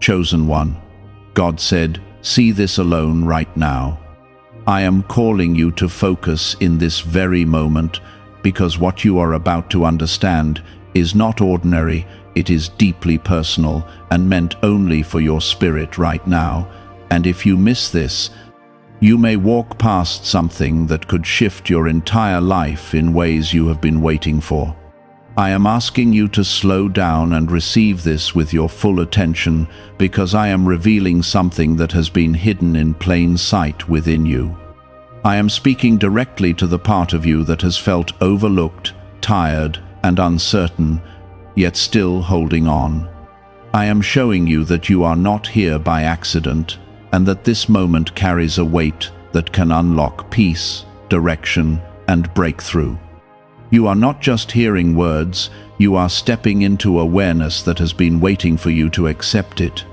Chosen one, God said, see this alone right now. I am calling you to focus in this very moment, because what you are about to understand is not ordinary, it is deeply personal and meant only for your spirit right now. And if you miss this, you may walk past something that could shift your entire life in ways you have been waiting for. I am asking you to slow down and receive this with your full attention, because I am revealing something that has been hidden in plain sight within you. I am speaking directly to the part of you that has felt overlooked, tired, and uncertain, yet still holding on. I am showing you that you are not here by accident, and that this moment carries a weight that can unlock peace, direction, and breakthrough. You are not just hearing words, you are stepping into awareness that has been waiting for you to accept it.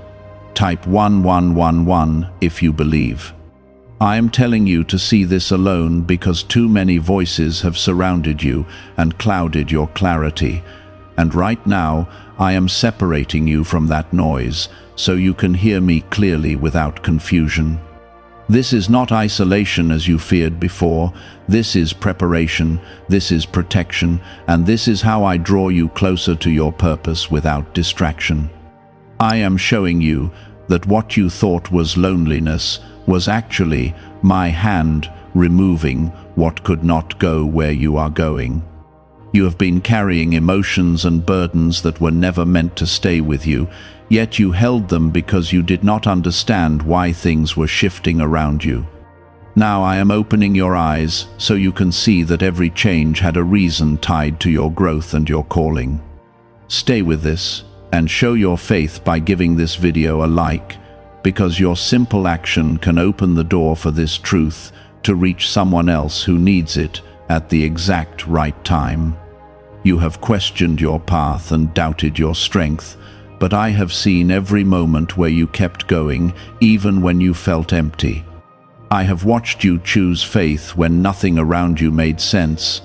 Type 1111 if you believe. I am telling you to see this alone because too many voices have surrounded you and clouded your clarity. And right now, I am separating you from that noise so you can hear me clearly without confusion. This is not isolation as you feared before. This is preparation, this is protection, and this is how I draw you closer to your purpose without distraction. I am showing you that what you thought was loneliness was actually my hand removing what could not go where you are going. You have been carrying emotions and burdens that were never meant to stay with you, yet you held them because you did not understand why things were shifting around you. Now I am opening your eyes so you can see that every change had a reason tied to your growth and your calling. Stay with this and show your faith by giving this video a like, because your simple action can open the door for this truth to reach someone else who needs it at the exact right time. You have questioned your path and doubted your strength, but I have seen every moment where you kept going, even when you felt empty. I have watched you choose faith when nothing around you made sense,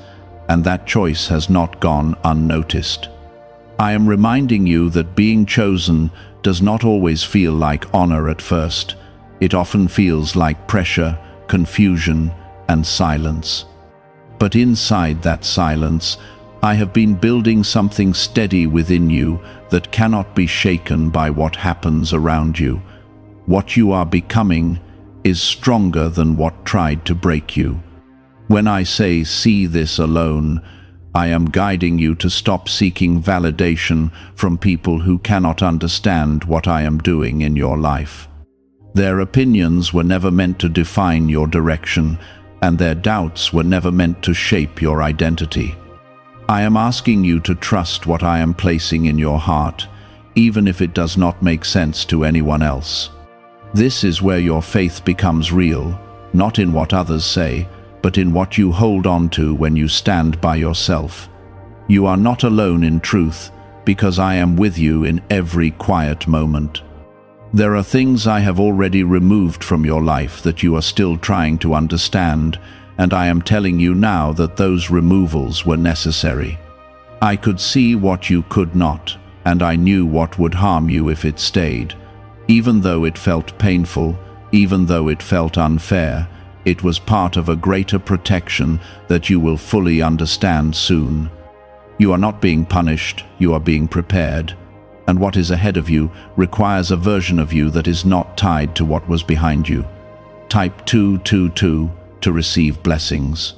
and that choice has not gone unnoticed. I am reminding you that being chosen does not always feel like honor at first. It often feels like pressure, confusion, and silence. But inside that silence, I have been building something steady within you that cannot be shaken by what happens around you. What you are becoming is stronger than what tried to break you. When I say see this alone, I am guiding you to stop seeking validation from people who cannot understand what I am doing in your life. Their opinions were never meant to define your direction, and their doubts were never meant to shape your identity. I am asking you to trust what I am placing in your heart, even if it does not make sense to anyone else. This is where your faith becomes real, not in what others say, but in what you hold on to when you stand by yourself. You are not alone in truth, because I am with you in every quiet moment. There are things I have already removed from your life that you are still trying to understand, and I am telling you now that those removals were necessary. I could see what you could not, and I knew what would harm you if it stayed. Even though it felt painful, even though it felt unfair, it was part of a greater protection that you will fully understand soon. You are not being punished, you are being prepared. And what is ahead of you requires a version of you that is not tied to what was behind you. Type 222 to receive blessings.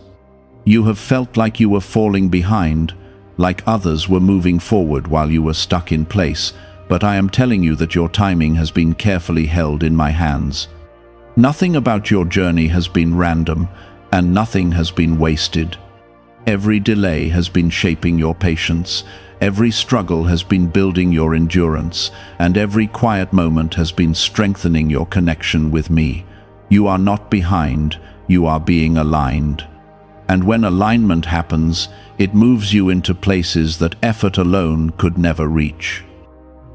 You have felt like you were falling behind, like others were moving forward while you were stuck in place, but I am telling you that your timing has been carefully held in my hands. Nothing about your journey has been random, and nothing has been wasted. Every delay has been shaping your patience, every struggle has been building your endurance, and every quiet moment has been strengthening your connection with me. You are not behind, you are being aligned. And when alignment happens, it moves you into places that effort alone could never reach.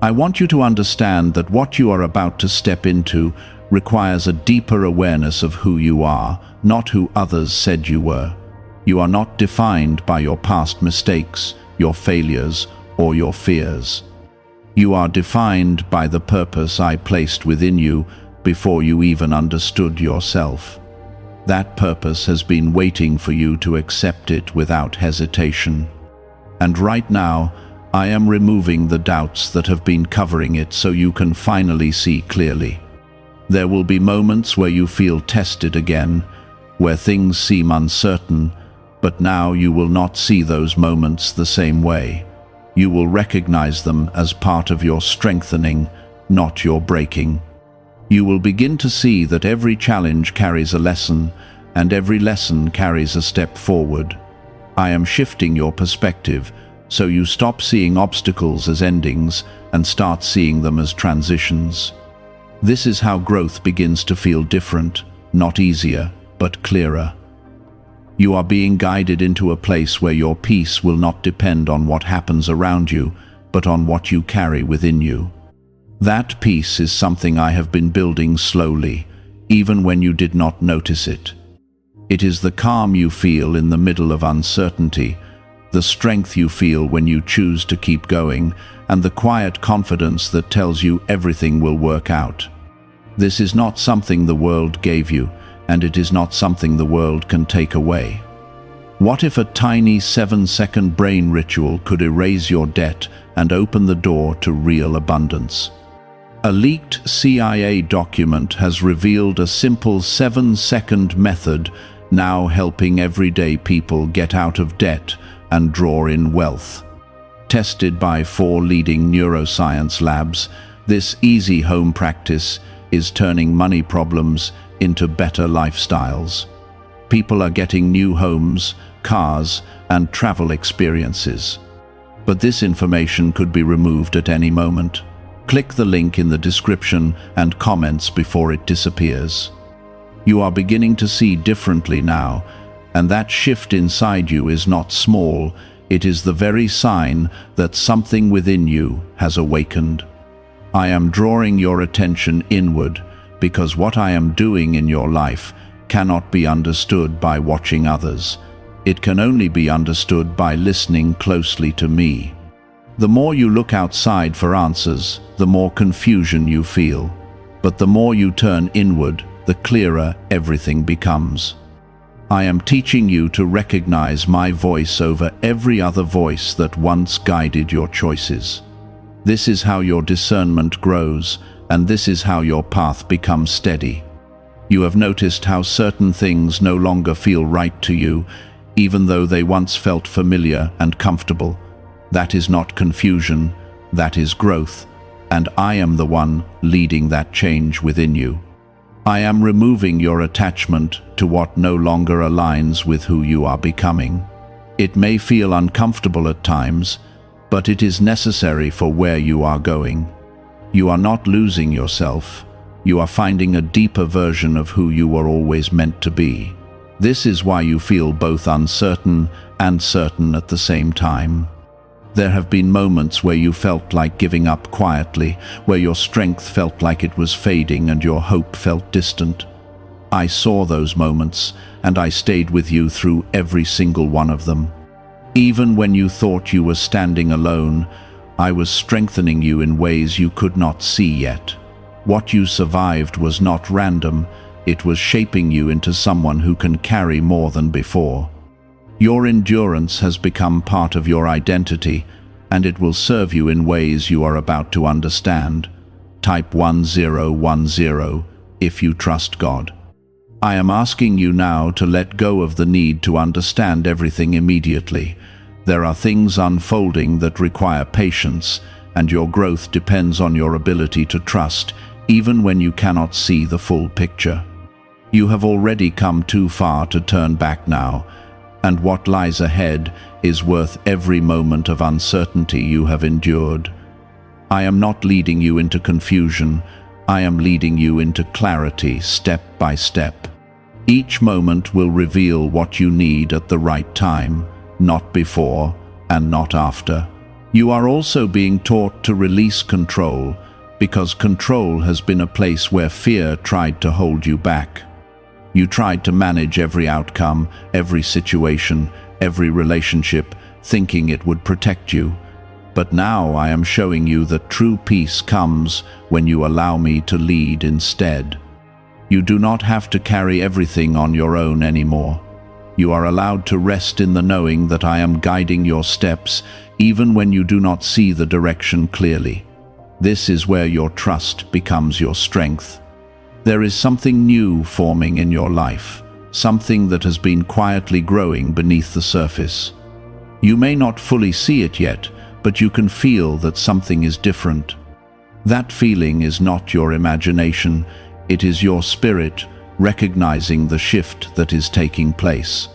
I want you to understand that what you are about to step into requires a deeper awareness of who you are, not who others said you were. You are not defined by your past mistakes, your failures, or your fears. You are defined by the purpose I placed within you before you even understood yourself. That purpose has been waiting for you to accept it without hesitation. And right now, I am removing the doubts that have been covering it so you can finally see clearly. There will be moments where you feel tested again, where things seem uncertain, but now you will not see those moments the same way. You will recognize them as part of your strengthening, not your breaking. You will begin to see that every challenge carries a lesson, and every lesson carries a step forward. I am shifting your perspective, so you stop seeing obstacles as endings and start seeing them as transitions. This is how growth begins to feel different, not easier, but clearer. You are being guided into a place where your peace will not depend on what happens around you, but on what you carry within you. That peace is something I have been building slowly, even when you did not notice it. It is the calm you feel in the middle of uncertainty, the strength you feel when you choose to keep going, and the quiet confidence that tells you everything will work out. This is not something the world gave you, and it is not something the world can take away. What if a tiny 7-second brain ritual could erase your debt and open the door to real abundance? A leaked CIA document has revealed a simple 7-second method now helping everyday people get out of debt and draw in wealth. Tested by 4 leading neuroscience labs, this easy home practice is turning money problems into better lifestyles. People are getting new homes, cars, and travel experiences. But this information could be removed at any moment. Click the link in the description and comments before it disappears. You are beginning to see differently now, and that shift inside you is not small. It is the very sign that something within you has awakened. I am drawing your attention inward because what I am doing in your life cannot be understood by watching others. It can only be understood by listening closely to me. The more you look outside for answers, the more confusion you feel. But the more you turn inward, the clearer everything becomes. I am teaching you to recognize my voice over every other voice that once guided your choices. This is how your discernment grows, and this is how your path becomes steady. You have noticed how certain things no longer feel right to you, even though they once felt familiar and comfortable. That is not confusion, that is growth, and I am the one leading that change within you. I am removing your attachment to what no longer aligns with who you are becoming. It may feel uncomfortable at times, but it is necessary for where you are going. You are not losing yourself. You are finding a deeper version of who you were always meant to be. This is why you feel both uncertain and certain at the same time. There have been moments where you felt like giving up quietly, where your strength felt like it was fading and your hope felt distant. I saw those moments, and I stayed with you through every single one of them. Even when you thought you were standing alone, I was strengthening you in ways you could not see yet. What you survived was not random, it was shaping you into someone who can carry more than before. Your endurance has become part of your identity, and it will serve you in ways you are about to understand. Type 1010 if you trust God. I am asking you now to let go of the need to understand everything immediately. There are things unfolding that require patience, and your growth depends on your ability to trust, even when you cannot see the full picture. You have already come too far to turn back now, and what lies ahead is worth every moment of uncertainty you have endured. I am not leading you into confusion. I am leading you into clarity, step by step. Each moment will reveal what you need at the right time, not before and not after. You are also being taught to release control, because control has been a place where fear tried to hold you back. You tried to manage every outcome, every situation, every relationship, thinking it would protect you. But now I am showing you that true peace comes when you allow me to lead instead. You do not have to carry everything on your own anymore. You are allowed to rest in the knowing that I am guiding your steps, even when you do not see the direction clearly. This is where your trust becomes your strength. There is something new forming in your life, something that has been quietly growing beneath the surface. You may not fully see it yet, but you can feel that something is different. That feeling is not your imagination, it is your spirit recognizing the shift that is taking place.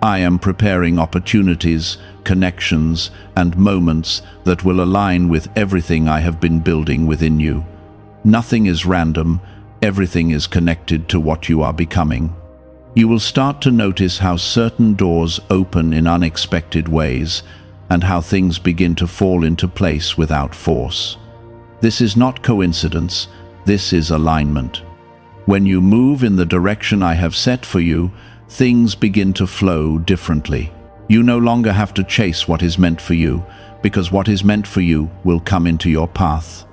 I am preparing opportunities, connections, and moments that will align with everything I have been building within you. Nothing is random, everything is connected to what you are becoming. You will start to notice how certain doors open in unexpected ways, and how things begin to fall into place without force. This is not coincidence, this is alignment. When you move in the direction I have set for you, things begin to flow differently. You no longer have to chase what is meant for you, because what is meant for you will come into your path.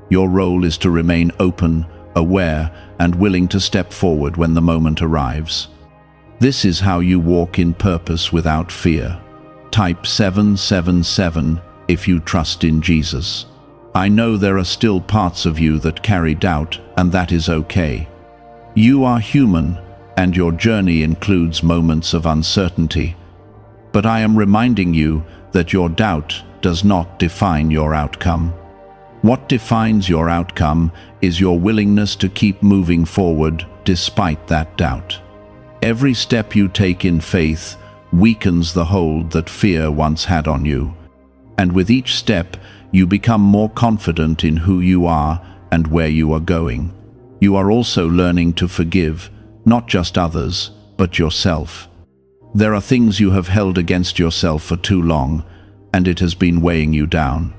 Your role is to remain open, aware, and willing to step forward when the moment arrives. This is how you walk in purpose without fear. Type 777 if you trust in Jesus. I know there are still parts of you that carry doubt, and that is okay. You are human, and your journey includes moments of uncertainty. But I am reminding you that your doubt does not define your outcome. What defines your outcome is your willingness to keep moving forward despite that doubt. Every step you take in faith weakens the hold that fear once had on you. And with each step, you become more confident in who you are and where you are going. You are also learning to forgive, not just others, but yourself. There are things you have held against yourself for too long, and it has been weighing you down.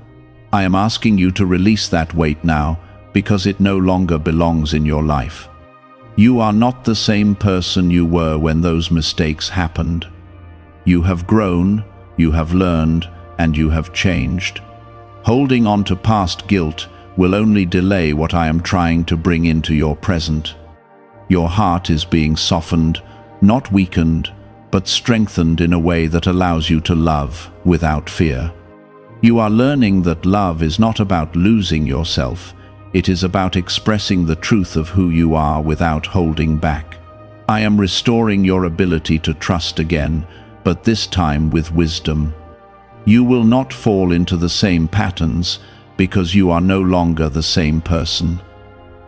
I am asking you to release that weight now, because it no longer belongs in your life. You are not the same person you were when those mistakes happened. You have grown, you have learned, and you have changed. Holding on to past guilt will only delay what I am trying to bring into your present. Your heart is being softened, not weakened, but strengthened in a way that allows you to love without fear. You are learning that love is not about losing yourself, it is about expressing the truth of who you are without holding back. I am restoring your ability to trust again, but this time with wisdom. You will not fall into the same patterns because you are no longer the same person.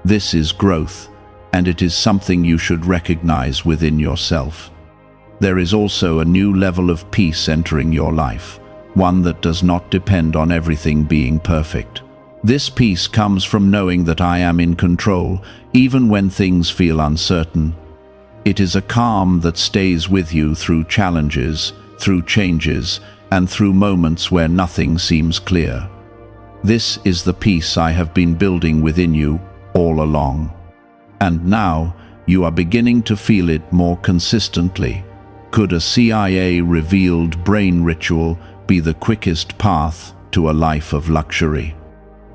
This is growth, and it is something you should recognize within yourself. There is also a new level of peace entering your life, one that does not depend on everything being perfect. This peace comes from knowing that I am in control, even when things feel uncertain. It is a calm that stays with you through challenges, through changes, and through moments where nothing seems clear. This is the peace I have been building within you all along. And now, you are beginning to feel it more consistently. Could a CIA-revealed brain ritual be the quickest path to a life of luxury?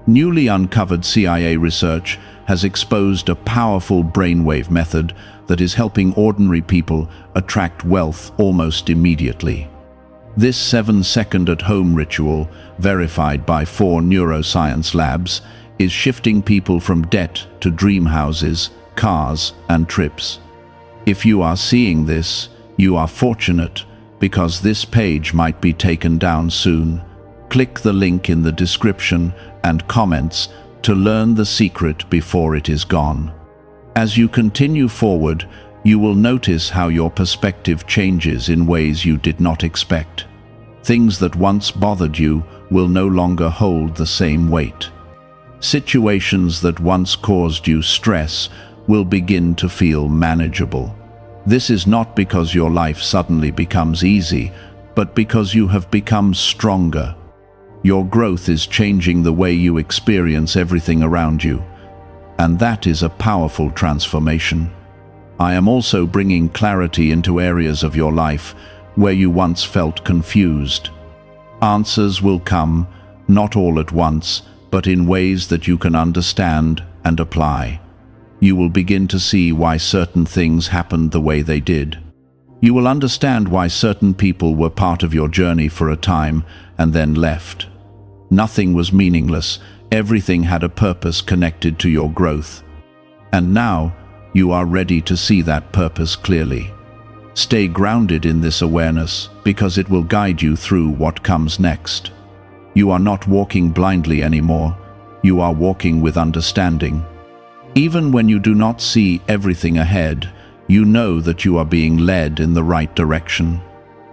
Newly uncovered CIA research has exposed a powerful brainwave method that is helping ordinary people attract wealth almost immediately. This 7-second at-home ritual, verified by 4 neuroscience labs, is shifting people from debt to dream houses, cars, and trips. If you are seeing this, you are fortunate, because this page might be taken down soon. Click the link in the description and comments to learn the secret before it is gone. As you continue forward, you will notice how your perspective changes in ways you did not expect. Things that once bothered you will no longer hold the same weight. Situations that once caused you stress will begin to feel manageable. This is not because your life suddenly becomes easy, but because you have become stronger. Your growth is changing the way you experience everything around you, and that is a powerful transformation. I am also bringing clarity into areas of your life where you once felt confused. Answers will come, not all at once, but in ways that you can understand and apply. You will begin to see why certain things happened the way they did. You will understand why certain people were part of your journey for a time and then left. Nothing was meaningless. Everything had a purpose connected to your growth. And now, you are ready to see that purpose clearly. Stay grounded in this awareness, because it will guide you through what comes next. You are not walking blindly anymore. You are walking with understanding. Even when you do not see everything ahead, you know that you are being led in the right direction.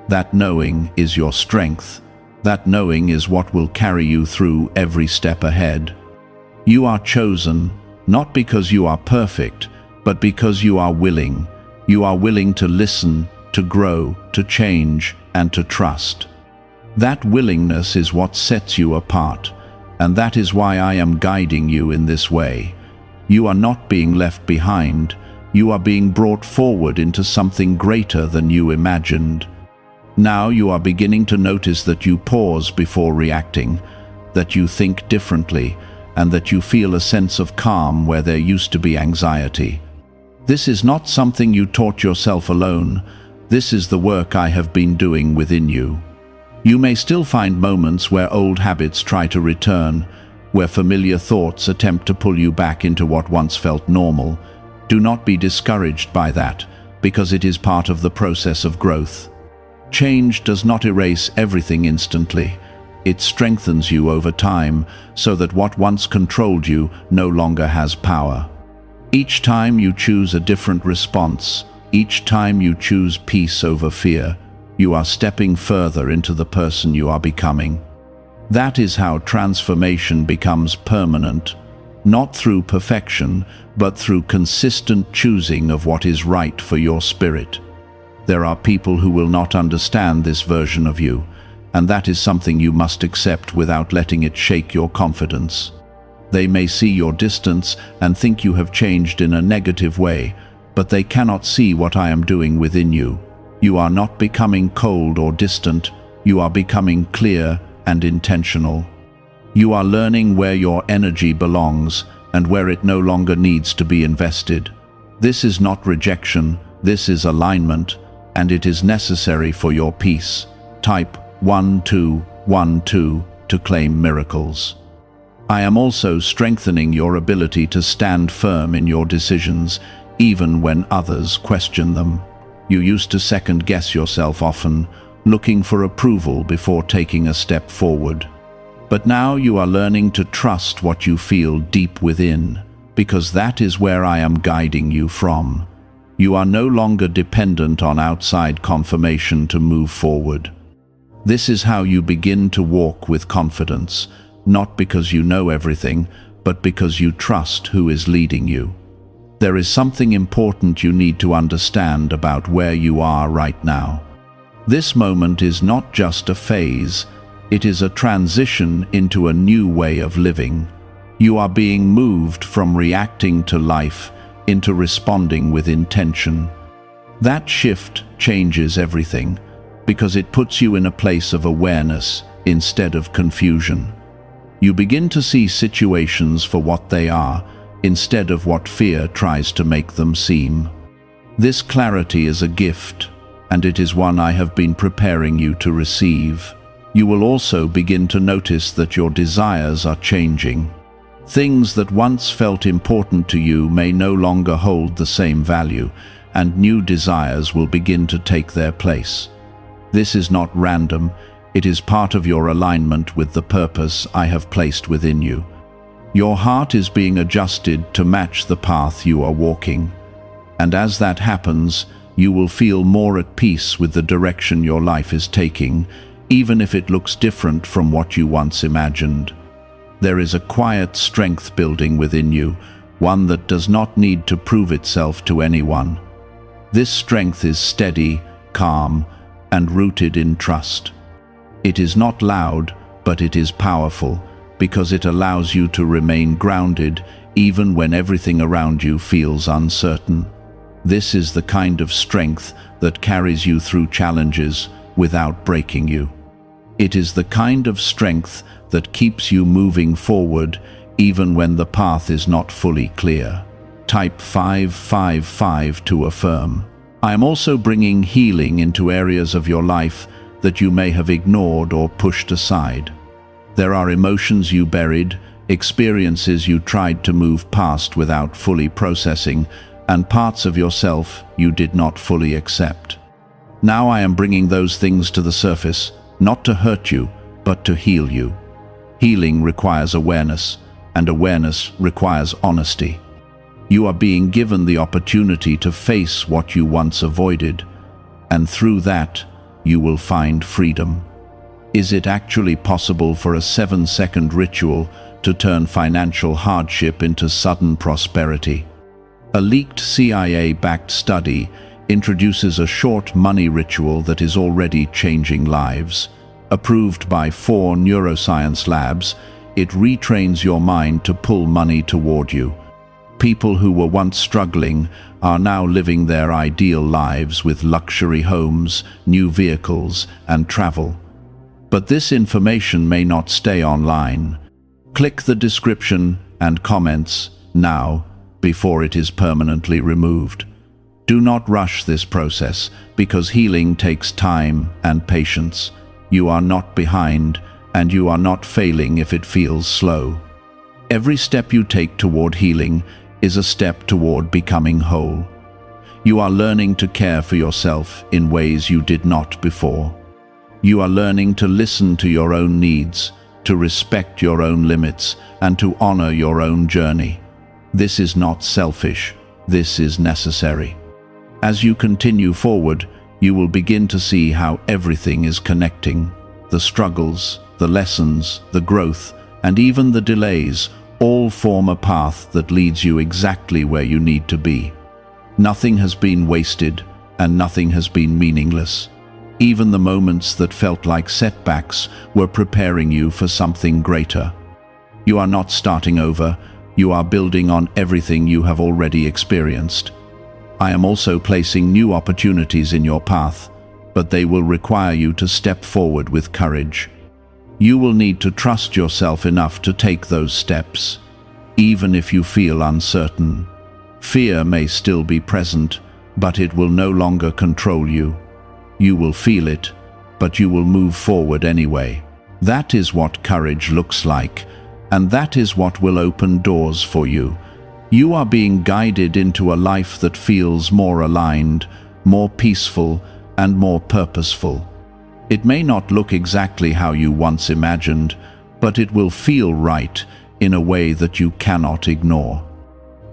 That knowing is your strength. That knowing is what will carry you through every step ahead. You are chosen, not because you are perfect, but because you are willing. You are willing to listen, to grow, to change, and to trust. That willingness is what sets you apart, and that is why I am guiding you in this way. You are not being left behind. You are being brought forward into something greater than you imagined. Now you are beginning to notice that you pause before reacting, that you think differently, and that you feel a sense of calm where there used to be anxiety. This is not something you taught yourself alone. This is the work I have been doing within you. You may still find moments where old habits try to return, where familiar thoughts attempt to pull you back into what once felt normal. Do not be discouraged by that, because it is part of the process of growth. Change does not erase everything instantly. It strengthens you over time, so that what once controlled you no longer has power. Each time you choose a different response, each time you choose peace over fear, you are stepping further into the person you are becoming. That is how transformation becomes permanent, not through perfection, but through consistent choosing of what is right for your spirit. There are people who will not understand this version of you, and that is something you must accept without letting it shake your confidence. They may see your distance and think you have changed in a negative way, but they cannot see what I am doing within you. You are not becoming cold or distant. You are becoming clear and intentional. You are learning where your energy belongs and where it no longer needs to be invested. This is not rejection, this is alignment, and it is necessary for your peace. Type 1212 to claim miracles. I am also strengthening your ability to stand firm in your decisions, even when others question them. You used to second-guess yourself often, looking for approval before taking a step forward. But now you are learning to trust what you feel deep within, because that is where I am guiding you from. You are no longer dependent on outside confirmation to move forward. This is how you begin to walk with confidence, not because you know everything, but because you trust who is leading you. There is something important you need to understand about where you are right now. This moment is not just a phase, it is a transition into a new way of living. You are being moved from reacting to life into responding with intention. That shift changes everything, because it puts you in a place of awareness instead of confusion. You begin to see situations for what they are, instead of what fear tries to make them seem. This clarity is a gift, and it is one I have been preparing you to receive. You will also begin to notice that your desires are changing. Things that once felt important to you may no longer hold the same value, and new desires will begin to take their place. This is not random, it is part of your alignment with the purpose I have placed within you. Your heart is being adjusted to match the path you are walking, and as that happens, you will feel more at peace with the direction your life is taking, even if it looks different from what you once imagined. There is a quiet strength building within you, one that does not need to prove itself to anyone. This strength is steady, calm, and rooted in trust. It is not loud, but it is powerful, because it allows you to remain grounded even when everything around you feels uncertain. This is the kind of strength that carries you through challenges without breaking you. It is the kind of strength that keeps you moving forward even when the path is not fully clear. Type 555 to affirm. I am also bringing healing into areas of your life that you may have ignored or pushed aside. There are emotions you buried, experiences you tried to move past without fully processing, and parts of yourself you did not fully accept. Now I am bringing those things to the surface, not to hurt you, but to heal you. Healing requires awareness, and awareness requires honesty. You are being given the opportunity to face what you once avoided, and through that, you will find freedom. Is it actually possible for a 7-second ritual to turn financial hardship into sudden prosperity? A leaked CIA-backed study introduces a short money ritual that is already changing lives. Approved by 4 neuroscience labs, it retrains your mind to pull money toward you. People who were once struggling are now living their ideal lives with luxury homes, new vehicles, and travel. But this information may not stay online. Click the description and comments now before it is permanently removed. Do not rush this process because healing takes time and patience. You are not behind, and you are not failing if it feels slow. Every step you take toward healing is a step toward becoming whole. You are learning to care for yourself in ways you did not before. You are learning to listen to your own needs, to respect your own limits, and to honor your own journey. This is not selfish. This is necessary. As you continue forward, you will begin to see how everything is connecting. The struggles, the lessons, the growth, and even the delays all form a path that leads you exactly where you need to be. Nothing has been wasted, and nothing has been meaningless. Even the moments that felt like setbacks were preparing you for something greater. You are not starting over, you are building on everything you have already experienced. I am also placing new opportunities in your path, but they will require you to step forward with courage. You will need to trust yourself enough to take those steps, even if you feel uncertain. Fear may still be present, but it will no longer control you. You will feel it, but you will move forward anyway. That is what courage looks like, and that is what will open doors for you. You are being guided into a life that feels more aligned, more peaceful, and more purposeful. It may not look exactly how you once imagined, but it will feel right in a way that you cannot ignore.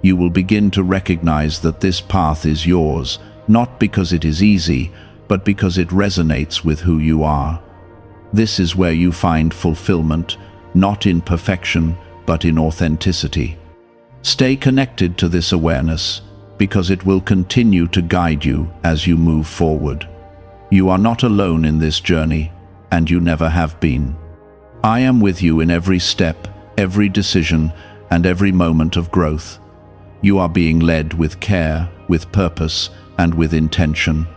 You will begin to recognize that this path is yours, not because it is easy, but because it resonates with who you are. This is where you find fulfillment, not in perfection, but in authenticity. Stay connected to this awareness, because it will continue to guide you as you move forward. You are not alone in this journey, and you never have been. I am with you in every step, every decision, and every moment of growth. You are being led with care, with purpose, and with intention.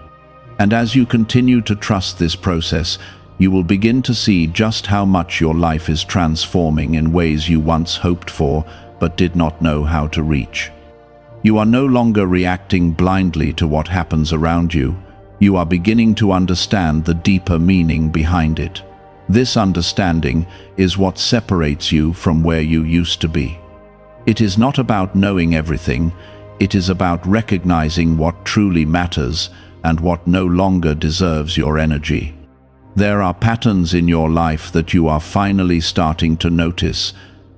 And as you continue to trust this process, you will begin to see just how much your life is transforming in ways you once hoped for, but did not know how to reach. You are no longer reacting blindly to what happens around you. You are beginning to understand the deeper meaning behind it. This understanding is what separates you from where you used to be. It is not about knowing everything, it is about recognizing what truly matters and what no longer deserves your energy. There are patterns in your life that you are finally starting to notice,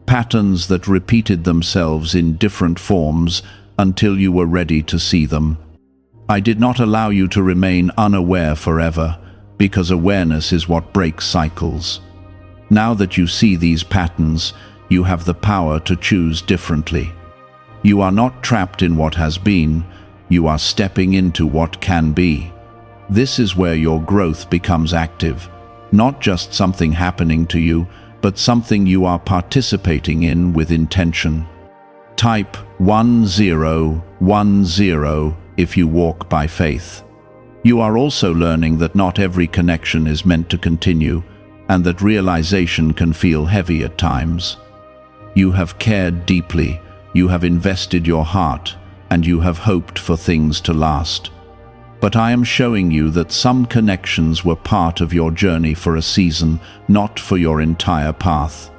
patterns that repeated themselves in different forms until you were ready to see them. I did not allow you to remain unaware forever, because awareness is what breaks cycles. Now that you see these patterns, you have the power to choose differently. You are not trapped in what has been, you are stepping into what can be. This is where your growth becomes active, not just something happening to you, but something you are participating in with intention. Type 1010 if you walk by faith. You are also learning that not every connection is meant to continue, and that realization can feel heavy at times. You have cared deeply, you have invested your heart, and you have hoped for things to last. But I am showing you that some connections were part of your journey for a season, not for your entire path.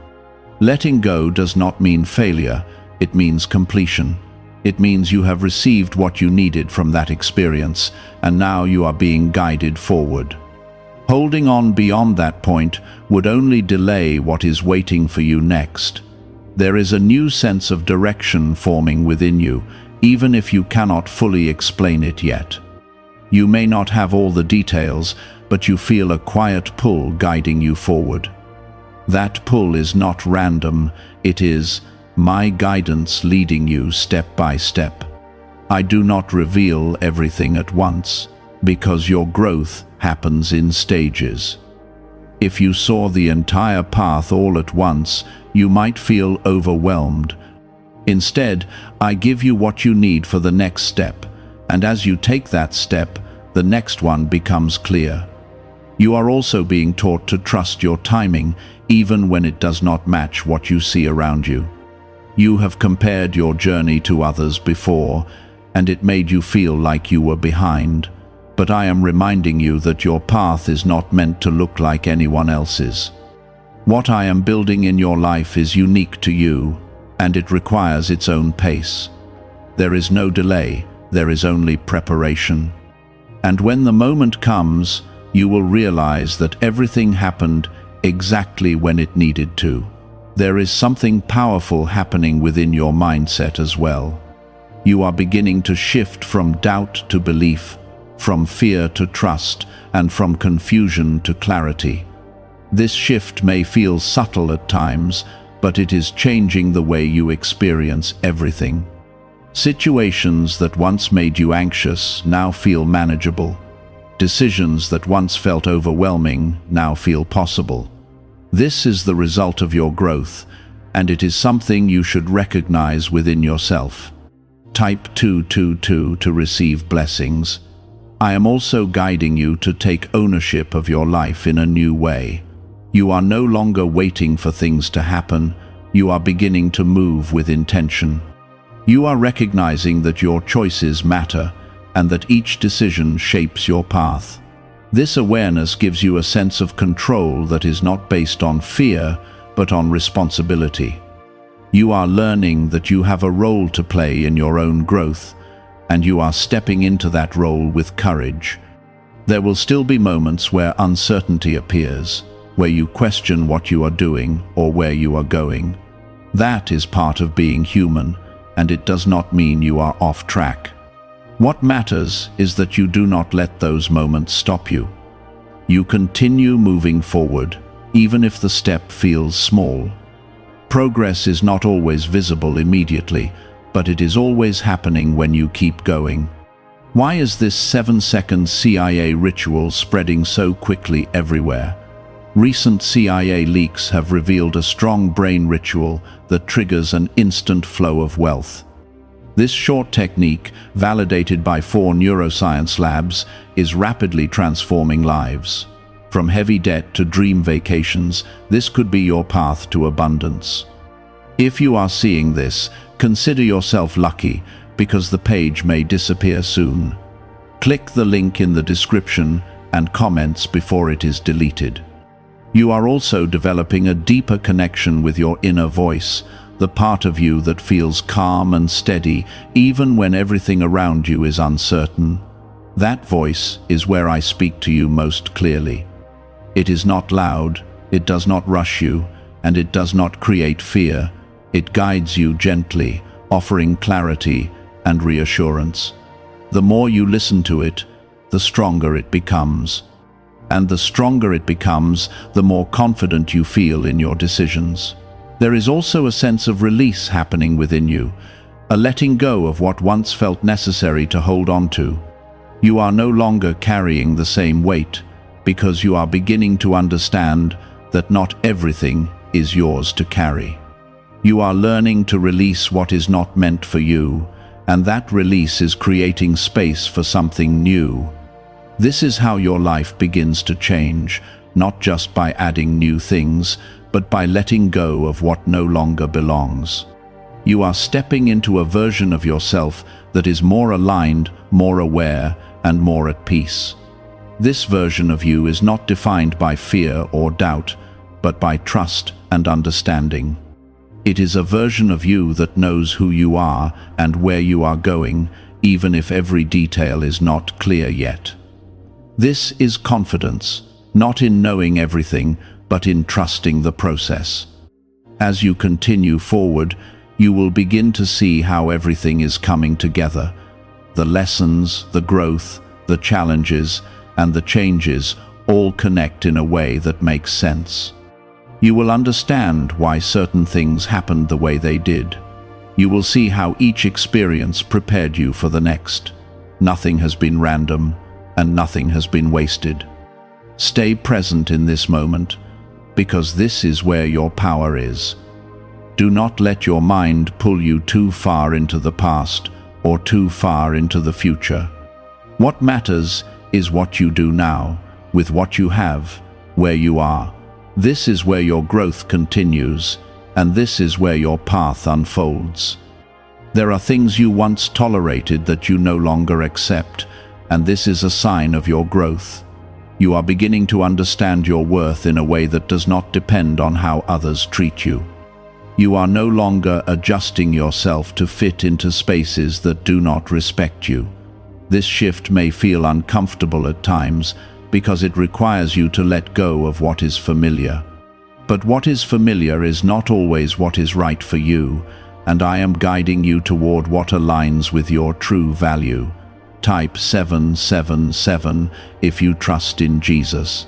Letting go does not mean failure, it means completion. It means you have received what you needed from that experience, and now you are being guided forward. Holding on beyond that point would only delay what is waiting for you next. There is a new sense of direction forming within you, even if you cannot fully explain it yet. You may not have all the details, but you feel a quiet pull guiding you forward. That pull is not random, it is my guidance leading you step by step. I do not reveal everything at once, because your growth happens in stages. If you saw the entire path all at once, you might feel overwhelmed. Instead, I give you what you need for the next step, and as you take that step, the next one becomes clear. You are also being taught to trust your timing, even when it does not match what you see around you. You have compared your journey to others before, and it made you feel like you were behind. But I am reminding you that your path is not meant to look like anyone else's. What I am building in your life is unique to you, and it requires its own pace. There is no delay, there is only preparation. And when the moment comes, you will realize that everything happened exactly when it needed to. There is something powerful happening within your mindset as well. You are beginning to shift from doubt to belief, from fear to trust, and from confusion to clarity. This shift may feel subtle at times, but it is changing the way you experience everything. Situations that once made you anxious now feel manageable. Decisions that once felt overwhelming now feel possible. This is the result of your growth, and it is something you should recognize within yourself. Type 222 to receive blessings. I am also guiding you to take ownership of your life in a new way. You are no longer waiting for things to happen, you are beginning to move with intention. You are recognizing that your choices matter and that each decision shapes your path. This awareness gives you a sense of control that is not based on fear, but on responsibility. You are learning that you have a role to play in your own growth, and you are stepping into that role with courage. There will still be moments where uncertainty appears, where you question what you are doing or where you are going. That is part of being human, and it does not mean you are off track. What matters is that you do not let those moments stop you. You continue moving forward, even if the step feels small. Progress is not always visible immediately, but it is always happening when you keep going. Why is this 7-second CIA ritual spreading so quickly everywhere? Recent CIA leaks have revealed a strong brain ritual that triggers an instant flow of wealth. This short technique, validated by 4 neuroscience labs, is rapidly transforming lives. From heavy debt to dream vacations, this could be your path to abundance. If you are seeing this, consider yourself lucky, because the page may disappear soon. Click the link in the description and comments before it is deleted. You are also developing a deeper connection with your inner voice, the part of you that feels calm and steady even when everything around you is uncertain. That voice is where I speak to you most clearly. It is not loud, it does not rush you, and it does not create fear. It guides you gently, offering clarity and reassurance. The more you listen to it, the stronger it becomes. And the stronger it becomes, the more confident you feel in your decisions. There is also a sense of release happening within you, a letting go of what once felt necessary to hold on to. You are no longer carrying the same weight, because you are beginning to understand that not everything is yours to carry. You are learning to release what is not meant for you, and that release is creating space for something new. This is how your life begins to change, not just by adding new things, but by letting go of what no longer belongs. You are stepping into a version of yourself that is more aligned, more aware, and more at peace. This version of you is not defined by fear or doubt, but by trust and understanding. It is a version of you that knows who you are and where you are going, even if every detail is not clear yet. This is confidence, not in knowing everything, but in trusting the process. As you continue forward, you will begin to see how everything is coming together. The lessons, the growth, the challenges, and the changes all connect in a way that makes sense. You will understand why certain things happened the way they did. You will see how each experience prepared you for the next. Nothing has been random, and nothing has been wasted. Stay present in this moment, because this is where your power is. Do not let your mind pull you too far into the past or too far into the future. What matters is what you do now, with what you have, where you are. This is where your growth continues, and this is where your path unfolds. There are things you once tolerated that you no longer accept, and this is a sign of your growth. You are beginning to understand your worth in a way that does not depend on how others treat you. You are no longer adjusting yourself to fit into spaces that do not respect you. This shift may feel uncomfortable at times because it requires you to let go of what is familiar. But what is familiar is not always what is right for you, and I am guiding you toward what aligns with your true value. Type 777 if you trust in Jesus.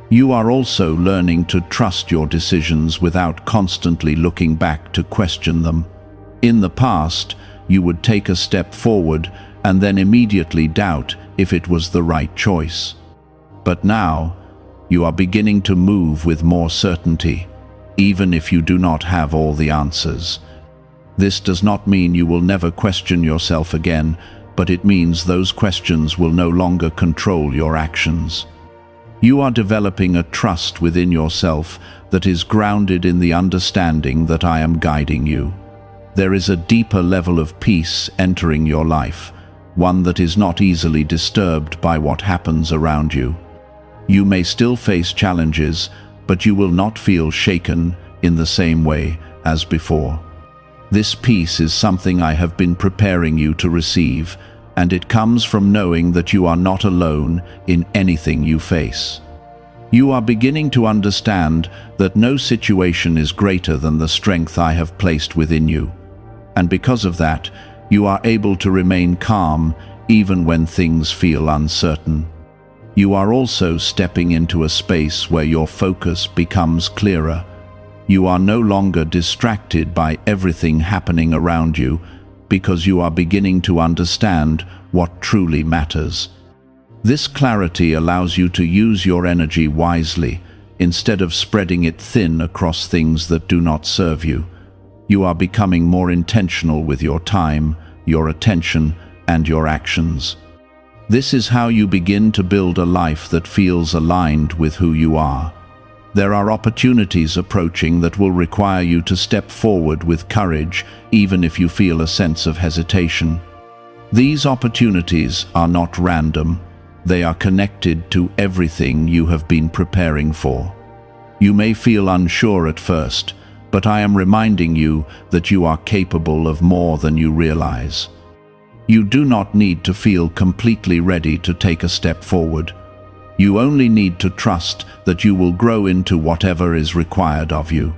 You are also learning to trust your decisions without constantly looking back to question them. In the past, you would take a step forward and then immediately doubt if it was the right choice. But now, you are beginning to move with more certainty, even if you do not have all the answers. This does not mean you will never question yourself again, but it means those questions will no longer control your actions. You are developing a trust within yourself that is grounded in the understanding that I am guiding you. There is a deeper level of peace entering your life, one that is not easily disturbed by what happens around you. You may still face challenges, but you will not feel shaken in the same way as before. This peace is something I have been preparing you to receive, and it comes from knowing that you are not alone in anything you face. You are beginning to understand that no situation is greater than the strength I have placed within you. And because of that, you are able to remain calm even when things feel uncertain. You are also stepping into a space where your focus becomes clearer. You are no longer distracted by everything happening around you, because you are beginning to understand what truly matters. This clarity allows you to use your energy wisely, instead of spreading it thin across things that do not serve you. You are becoming more intentional with your time, your attention, and your actions. This is how you begin to build a life that feels aligned with who you are. There are opportunities approaching that will require you to step forward with courage, even if you feel a sense of hesitation. These opportunities are not random. They are connected to everything you have been preparing for. You may feel unsure at first, but I am reminding you that you are capable of more than you realize. You do not need to feel completely ready to take a step forward. You only need to trust that you will grow into whatever is required of you.